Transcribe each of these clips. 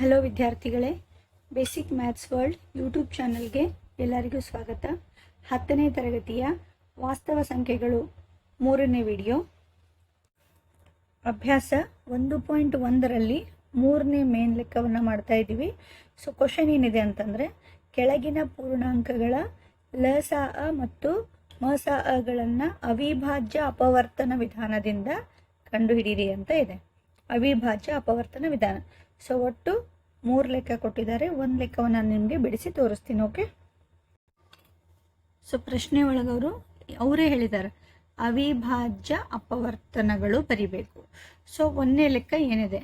Hello ವಿದ್ಯಾರ್ಥಿಗಳೇ, basic maths world YouTube ಚಾನಲ್ಗೆ ಎಲ್ಲರಿಗೂ ಸ್ವಾಗತ. 10ನೇ ತರಗತಿಯ ವಾಸ್ತವ ಸಂಖ್ಯೆಗಳು 3ನೇ ವಿಡಿಯೋ. ಅಭ್ಯಾಸ 1.1ರಲ್ಲಿ 3ನೇ ಮೇನ್ ಲೆಕ್ಕವನ್ನು ಮಾಡ್ತಾ ಇದ್ದೀವಿ. ಸೊ ಕ್ವಶನ್ ಏನಿದೆ ಅಂತಂದರೆ, ಕೆಳಗಿನ ಪೂರ್ಣಾಂಕಗಳ ಲಸಅ ಮತ್ತು ಮಸಅಗಳನ್ನು ಅವಿಭಾಜ್ಯ ಅಪವರ್ತನ ವಿಧಾನದಿಂದ ಕಂಡುಹಿಡಿಯಿರಿ ಅಂತ ಇದೆ. ಅವಿಭಾಜ್ಯ ಅಪವರ್ತನ ವಿಧಾನ. ಸೊ ಒಟ್ಟು 3 ಲೆಕ್ಕ ಕೊಟ್ಟಿದ್ದಾರೆ. ಒಂದು ಲೆಕ್ಕವನ್ನು ನಾನು ನಿಮಗೆ ಬಿಡಿಸಿ ತೋರಿಸ್ತೀನಿ. ಓಕೆ. ಸೊ ಪ್ರಶ್ನೆ ಒಳಗವರು ಅವರೇ ಹೇಳಿದ್ದಾರೆ ಅವಿಭಾಜ್ಯ ಅಪವರ್ತನಗಳು ಬರಿಬೇಕು. ಸೊ 1ನೇ ಲೆಕ್ಕ ಏನಿದೆ,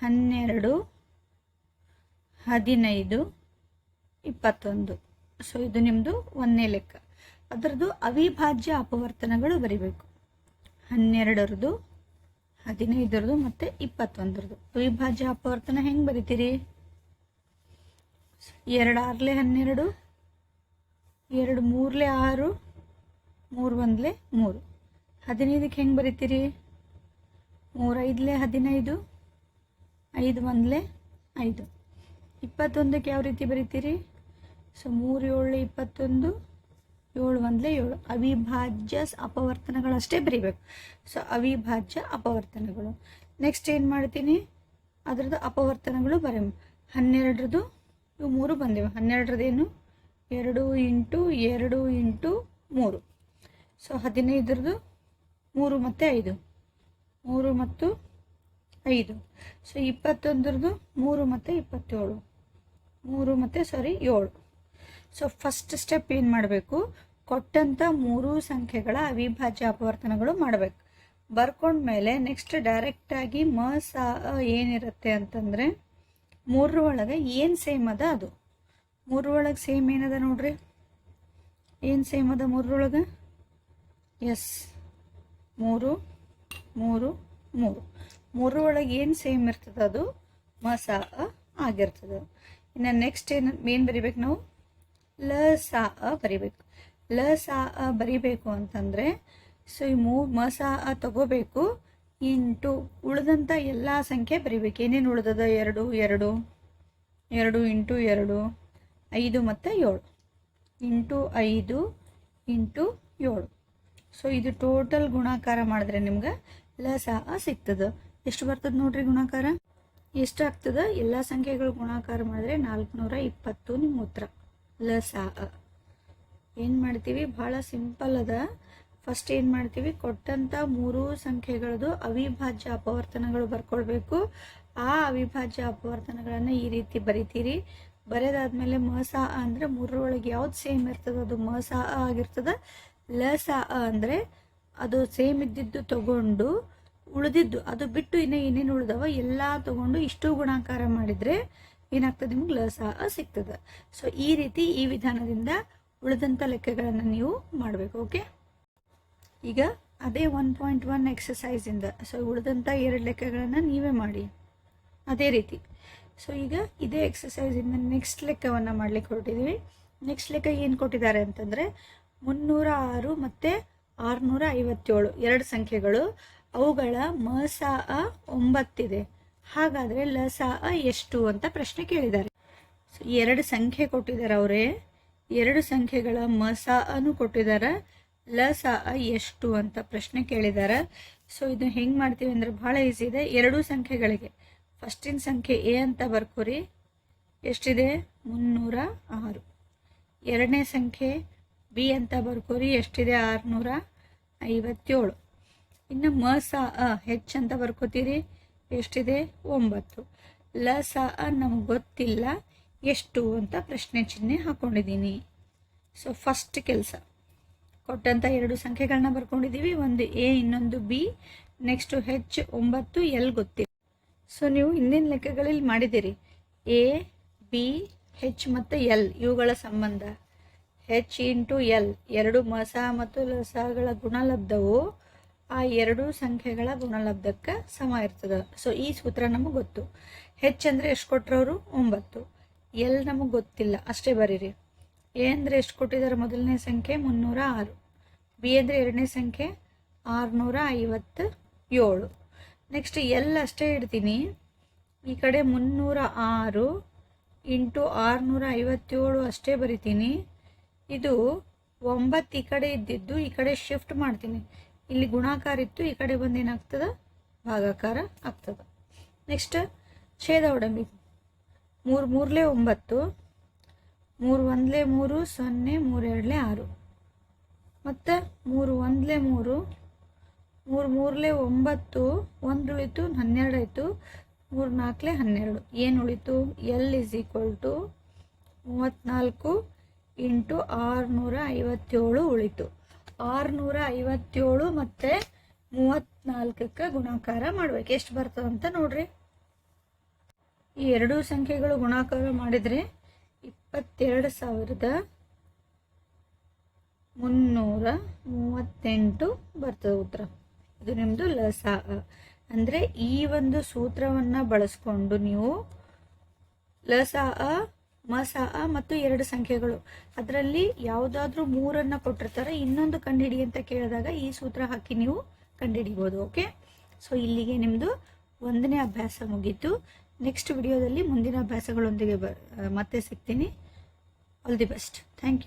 12, 15, 21. ಸೊ ಇದು ನಿಮ್ಮದು 1ನೇ ಲೆಕ್ಕ. ಅದರದ್ದು ಅವಿಭಾಜ್ಯ ಅಪವರ್ತನಗಳು ಬರಿಬೇಕು. 12ರದು, 15ರದು ಮತ್ತು 21ರದು ಅವಿಭಾಜ್ಯ ಅಪವರ್ತನ ಹೆಂಗೆ ಬರಿತೀರಿ? 2 6 12, 2 3 6, 3 1 3. 15ಕ್ಕೆ ಹೆಂಗೆ ಬರಿತೀರಿ? 3 5 15, 5 1 5. 21ಕ್ಕೆ ಯಾವ ರೀತಿ ಬರಿತೀರಿ? ಸೊ 3 7 21, 7 1 7. ಅವಿಭಾಜ್ಯ ಅಪವರ್ತನಗಳಷ್ಟೇ ಬರಿಬೇಕು. ಸೊ ಅವಿಭಾಜ್ಯ ಅಪವರ್ತನಗಳು. ನೆಕ್ಸ್ಟ್ ಏನು ಮಾಡ್ತೀನಿ, ಅದರದ್ದು ಅಪವರ್ತನಗಳು ಬರೀ 12ರದು ಇವು 3 ಬಂದಿವೆ. 12ರದೇನು 2 ಇಂಟು 2 ಇಂಟು 3. ಸೊ 15ರದು 3 ಮತ್ತು 5, 3 ಮತ್ತು 5. ಸೊ 21ರದು 3 ಮತ್ತು 27, 3 ಮತ್ತು 7. ಸೊ ಫಸ್ಟ್ ಸ್ಟೆಪ್ ಏನು ಮಾಡಬೇಕು, ಕೊಟ್ಟಂಥ 3 ಸಂಖ್ಯೆಗಳ ಅವಿಭಾಜ್ಯ ಅಪವರ್ತನಗಳು ಮಾಡಬೇಕು. ಬರ್ಕೊಂಡ್ಮೇಲೆ ನೆಕ್ಸ್ಟ್ ಡೈರೆಕ್ಟಾಗಿ ಏನಿರುತ್ತೆ ಅಂತಂದರೆ, 3 ಒಳಗೆ ಏನು ಸೇಮ್ ಅದ ಅದು. 3 ಒಳಗೆ ಸೇಮ್ ಏನದ ನೋಡ್ರಿ, ಏನು ಸೇಮ್ ಅದ 3 ಒಳಗೆ? ಎಸ್, 3 3 3. 3 ಒಳಗೆ ಏನು ಸೇಮ್ ಇರ್ತದೆ ಅದು ಆಗಿರ್ತದೆ. ಇನ್ನು ನೆಕ್ಸ್ಟ್ ಏನು ಬರಿಬೇಕು ನಾವು? ಲಸಅ ಬರಿಬೇಕು. ಲಸಅ ಬರಿಬೇಕು ಅಂತಂದರೆ, ಸೊ ಈ ತಗೋಬೇಕು ಇಂಟು ಉಳಿದಂಥ ಎಲ್ಲ ಸಂಖ್ಯೆ ಬರಿಬೇಕು. ಏನೇನು ಉಳಿದದ? 2 2, 2 ಇಂಟು 2, 5 ಮತ್ತು 7, ಇಂಟು 5 ಇಂಟು 7. ಸೊ ಇದು ಟೋಟಲ್ ಗುಣಾಕಾರ ಮಾಡಿದ್ರೆ ನಿಮ್ಗೆ ಲಸಅ ಸಿಗ್ತದೆ. ಎಷ್ಟು ಬರ್ತದೆ ನೋಡ್ರಿ ಗುಣಾಕಾರ? ಎಷ್ಟಾಗ್ತದೆ? ಎಲ್ಲ ಸಂಖ್ಯೆಗಳು ಗುಣಾಕಾರ ಮಾಡಿದ್ರೆ 420 ನಿಮ್ಮ ಉತ್ತರ. ಲಸಅ ಏನು ಮಾಡ್ತೀವಿ? ಭಾಳ ಸಿಂಪಲ್ ಅದ. ಫಸ್ಟ್ ಏನು ಮಾಡ್ತೀವಿ, ಕೊಟ್ಟಂಥ 3 ಸಂಖ್ಯೆಗಳದ್ದು ಅವಿಭಾಜ್ಯ ಅಪವರ್ತನಗಳು ಬರ್ಕೊಳ್ಬೇಕು. ಆ ಅವಿಭಾಜ್ಯ ಅಪವರ್ತನಗಳನ್ನು ಈ ರೀತಿ ಬರಿತೀರಿ. ಬರೆದಾದ್ಮೇಲೆ ಮಸಅ ಅಂದರೆ 3 ಒಳಗೆ ಯಾವ್ದು ಸೇಮ್ ಇರ್ತದೆ ಅದು ಮಸಅ ಆಗಿರ್ತದೆ. ಲಸಅ ಅಂದರೆ ಅದು ಸೇಮ್ ಇದ್ದಿದ್ದು ತಗೊಂಡು ಉಳಿದಿದ್ದು ಅದು ಬಿಟ್ಟು ಇನ್ನೂ ಏನೇನು ಉಳಿದವ ಎಲ್ಲ ತಗೊಂಡು ಇಷ್ಟು ಗುಣಾಕಾರ ಮಾಡಿದರೆ ಏನಾಗ್ತದೆ? ನಿಮ್ಗೆ ಲಸಅ ಸಿಗ್ತದೆ. ಸೊ ಈ ರೀತಿ ಈ ವಿಧಾನದಿಂದ ಉಳಿದಂಥ ಲೆಕ್ಕಗಳನ್ನು ನೀವು ಮಾಡಬೇಕು. ಓಕೆ. ಈಗ ಅದೇ 1.1 ಎಕ್ಸಸೈಸಿಂದ ಸೊ ಉಳಿದಂಥ 2 ಲೆಕ್ಕಗಳನ್ನು ನೀವೇ ಮಾಡಿ ಅದೇ ರೀತಿ. ಸೊ ಈಗ ಇದೇ ಎಕ್ಸಸೈಸಿಂದ ನೆಕ್ಸ್ಟ್ ಲೆಕ್ಕವನ್ನು ಮಾಡ್ಲಿಕ್ಕೆ ಹೊರಟಿದ್ದೀವಿ. ನೆಕ್ಸ್ಟ್ ಲೆಕ್ಕ ಏನು ಕೊಟ್ಟಿದ್ದಾರೆ ಅಂತಂದರೆ, 306 ಮತ್ತು 657 2 ಸಂಖ್ಯೆಗಳು. ಅವುಗಳ ಮಸಅ 9 ಇದೆ. ಹಾಗಾದರೆ ಲಸಅ ಎಷ್ಟು ಅಂತ ಪ್ರಶ್ನೆ ಕೇಳಿದ್ದಾರೆ. ಸೊ 2 ಸಂಖ್ಯೆ ಕೊಟ್ಟಿದ್ದಾರೆ ಅವರೇ. 2 ಸಂಖ್ಯೆಗಳ ಮಸಅನು ಕೊಟ್ಟಿದ್ದಾರೆ. ಲಸಅ ಎಷ್ಟು ಅಂತ ಪ್ರಶ್ನೆ ಕೇಳಿದ್ದಾರೆ. ಸೊ ಇದು ಹೆಂಗೆ ಮಾಡ್ತೀವಿ ಅಂದರೆ ಭಾಳ ಈಸಿ ಇದೆ. 2 ಸಂಖ್ಯೆಗಳಿಗೆ ಫಸ್ಟಿನ ಸಂಖ್ಯೆ ಎ ಅಂತ ಬರ್ಕೋರಿ. ಎಷ್ಟಿದೆ? 306. ಎರಡನೇ ಸಂಖ್ಯೆ ಬಿ ಅಂತ ಬರ್ಕೋರಿ. ಎಷ್ಟಿದೆ? 657. ಇನ್ನು ಮಸಅ ಹೆಚ್ ಅಂತ ಬರ್ಕೋತೀರಿ. ಎಷ್ಟಿದೆ? 9. ಲಸಅ ನಮಗೆ ಗೊತ್ತಿಲ್ಲ ಎಷ್ಟು ಅಂತ ಪ್ರಶ್ನೆ ಚಿಹ್ನೆ ಹಾಕೊಂಡಿದ್ದೀನಿ. ಸೊ ಫಸ್ಟ್ ಕೆಲಸ, ಕೊಟ್ಟಂಥ 2 ಸಂಖ್ಯೆಗಳನ್ನ ಬರ್ಕೊಂಡಿದ್ದೀವಿ. ಒಂದು ಎ, ಇನ್ನೊಂದು ಬಿ. ನೆಕ್ಸ್ಟು ಹೆಚ್ 9, ಎಲ್ ಗೊತ್ತಿಲ್ಲ. ಸೊ ನೀವು ಹಿಂದಿನ ಲೆಕ್ಕಗಳಲ್ಲಿ ಮಾಡಿದ್ದೀರಿ. ಎ, ಬಿ, ಹೆಚ್ ಮತ್ತು ಎಲ್ ಇವುಗಳ ಸಂಬಂಧ ಹೆಚ್ ಇಂಟು ಎಲ್ 2 ಮಸಅ ಮತ್ತು ಲಸಅಗಳ ಗುಣಲಬ್ಧವು ಆ 2 ಸಂಖ್ಯೆಗಳ ಗುಣಲಬ್ಧಕ್ಕೆ ಸಮ ಇರ್ತದೆ. ಸೊ ಈ ಸೂತ್ರ ನಮಗೆ ಗೊತ್ತು. ಹೆಚ್ ಅಂದರೆ ಎಷ್ಟು ಕೊಟ್ಟರವರು? 9. ಎಲ್ ನಮಗೆ ಗೊತ್ತಿಲ್ಲ, ಅಷ್ಟೇ ಬರೀರಿ. ಎ ಅಂದರೆ ಎಷ್ಟು ಕೊಟ್ಟಿದ್ದಾರೆ? ಮೊದಲನೇ ಸಂಖ್ಯೆ 306. ಬಿ ಅಂದರೆ ಎರಡನೇ ಸಂಖ್ಯೆ 657. ನೆಕ್ಸ್ಟ್ ಎಲ್ ಅಷ್ಟೇ ಇಡ್ತೀನಿ. ಈ ಕಡೆ 306 ಇಂಟು 657 ಅಷ್ಟೇ ಬರಿತೀನಿ. ಇದು 9 ಈ ಕಡೆ ಇದ್ದಿದ್ದು ಈ ಕಡೆ ಶಿಫ್ಟ್ ಮಾಡ್ತೀನಿ. ಇಲ್ಲಿ ಗುಣಾಕಾರ ಇತ್ತು, ಈ ಕಡೆ ಬಂದು ಏನಾಗ್ತದೆ ಭಾಗಾಕಾರ ಆಗ್ತದೆ. ನೆಕ್ಸ್ಟ್ ಛೇದ ಹೊಡಬೇಕು. 3 3 9, 3 1 3 0, 3 2 6 ಮತ್ತು 3 1 3, 3 3 9, 1 ಉಳಿತು 12 ಆಯಿತು, 3 4 12. ಏನು ಉಳಿತು? L = 34 ಇಂಟು 657 ಉಳಿತು. 657 ಮತ್ತು 34ಕ್ಕೆ ಗುಣಾಕಾರ ಮಾಡ್ಬೇಕು. ಎಷ್ಟು ಬರ್ತದೆ ಅಂತ ನೋಡ್ರಿ. ಈ ಎರಡೂ ಸಂಖ್ಯೆಗಳು ಗುಣಾಕಾರ ಮಾಡಿದರೆ 22,338 ಬರ್ತದೆ ಉತ್ತರ. ಇದು ನಿಮ್ಮದು ಲಸಾ. ಅಂದರೆ ಈ ಒಂದು ಸೂತ್ರವನ್ನು ಬಳಸ್ಕೊಂಡು ನೀವು ಲಸಾ, ಮಸಾ ಮತ್ತು ಎರಡು ಸಂಖ್ಯೆಗಳು ಅದರಲ್ಲಿ ಯಾವುದಾದ್ರೂ 3 ಕೊಟ್ಟಿರ್ತಾರೆ, ಇನ್ನೊಂದು ಕಂಡುಹಿಡಿ ಅಂತ ಕೇಳಿದಾಗ ಈ ಸೂತ್ರ ಹಾಕಿ ನೀವು ಕಂಡುಹಿಡಿಬೋದು. ಓಕೆ, ಸೊ ಇಲ್ಲಿಗೆ ನಿಮ್ಮದು 1ನೇ ಅಭ್ಯಾಸ ಮುಗೀತು. ನೆಕ್ಸ್ಟ್ ವಿಡಿಯೋದಲ್ಲಿ ಮುಂದಿನ ಅಭ್ಯಾಸಗಳೊಂದಿಗೆ ಮತ್ತೆ ಸಿಗ್ತೀನಿ. All the best. Thank you.